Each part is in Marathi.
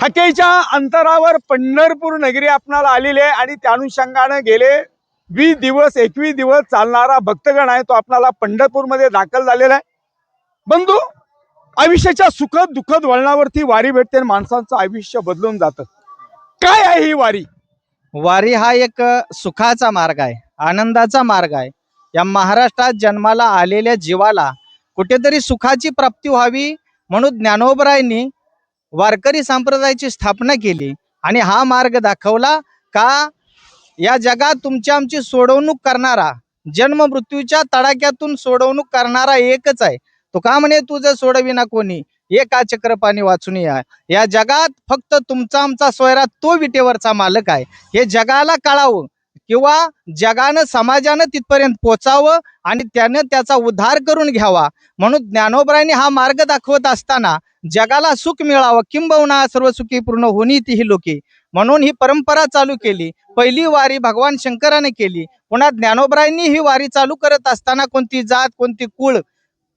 हाकेच्या अंतरावर पंढरपूर नगरी आपणाला आलेली आहे आणि त्या अनुषंगाने गेले 20 दिवस 21 दिवस चालणारा भक्तगण आहे तो आपल्याला पंढरपूरमध्ये दाखल झालेला आहे. बंधू, आयुष्याच्या सुखद दुःखद वळणावरती वारी भेटते आणि माणसांचं आयुष्य बदलून जातं. काय आहे ही वारी? वारी हा एक सुखाचा मार्ग आहे, आनंदाचा मार्ग आहे. या महाराष्ट्रात जन्माला आलेल्या जीवाला कुठेतरी सुखाची प्राप्ती व्हावी म्हणून ज्ञानोबरायांनी वारकरी संप्रदायाची स्थापना केली आणि हा मार्ग दाखवला का या जगात तुमची आमची सोडवणूक करणारा, जन्म मृत्यूच्या तडाख्यातून सोडवणूक करणारा एकच आहे. तो का म्हणे तुझं सोडविना कोणी, एका चक्रपाणी वाचून या जगात फक्त तुमचा आमचा सोयरा तो विटेवरचा मालक आहे. हे जगाला कळावं किंवा जगानं समाजानं तिथपर्यंत पोचावं आणि त्यानं त्याचा उद्धार करून घ्यावा म्हणून ज्ञानोबरायांनी हा मार्ग दाखवत असताना जगाला सुख मिळावं, किंबहुना सर्व सुखी पूर्ण होणी ती ही लोके म्हणून ही परंपरा चालू केली. पहिली वारी भगवान शंकराने केली. पुन्हा ज्ञानोबरायांनी ही वारी चालू करत असताना कोणती जात कोणती कुळ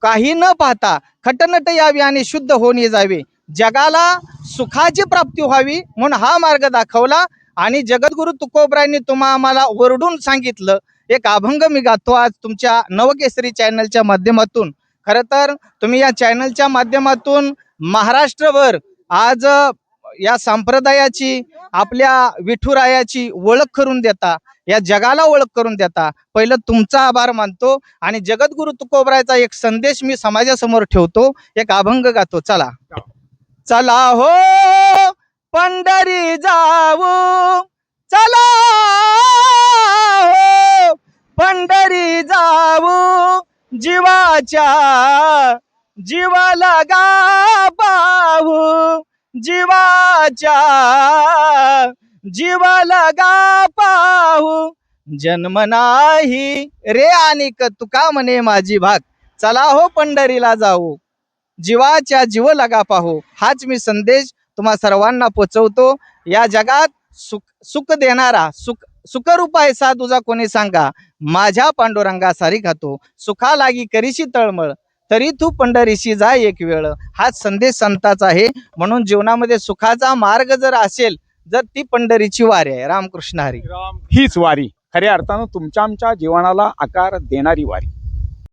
काही न पाहता खटनट यावी आणि शुद्ध होणे जावे, जगाला सुखाची प्राप्ती व्हावी म्हणून हा मार्ग दाखवला. आणि जगद्गुरु तुकोबरायांनी तुम्हा आम्हाला ओरडून सांगितलं. एक अभंग मी गातो आज तुमच्या नवकेसरी चॅनलच्या माध्यमातून. खरं तर तुम्ही या चॅनलच्या माध्यमातून महाराष्ट्रभर आज या संप्रदायाची, आपल्या विठुरायाची ओळख करून देता, या जगाला ओळख करून देता. पहिलं तुमचा आभार मानतो आणि जगद्गुरु तुकोबरायचा एक संदेश मी समाजासमोर ठेवतो, एक अभंग गातो. चला चला हो पंढरी जाऊ, चला हो पंढरी जाऊ, जीवाच्या जीवाला गा पाहू, जीवाच्या जीवाला गा पाहू, जन्म नाही रे आणिक तुका म्हणे माझी भाग, चला हो पंढरीला जाऊ, जीवाच्या जीव लगा पाहू. हाच मी संदेश तुम्हा सर्वांना पोचवतो. या जगात सुख देणारा, सुखरूप आहे सा तुझा कोणी सांगा, माझ्या पांडुरंगा सारी खातो, सुखा लागी करीशी तळमळ, तरी तू पंढरीशी जा एक वेळ. हाच संदेश संताचा आहे. म्हणून जीवनामध्ये सुखाचा मार्ग जर असेल जर ती पंढरीची वारी आहे. रामकृष्ण हरी. हीच वारी खऱ्या अर्थानं तुमच्या आमच्या जीवनाला आकार देणारी वारी.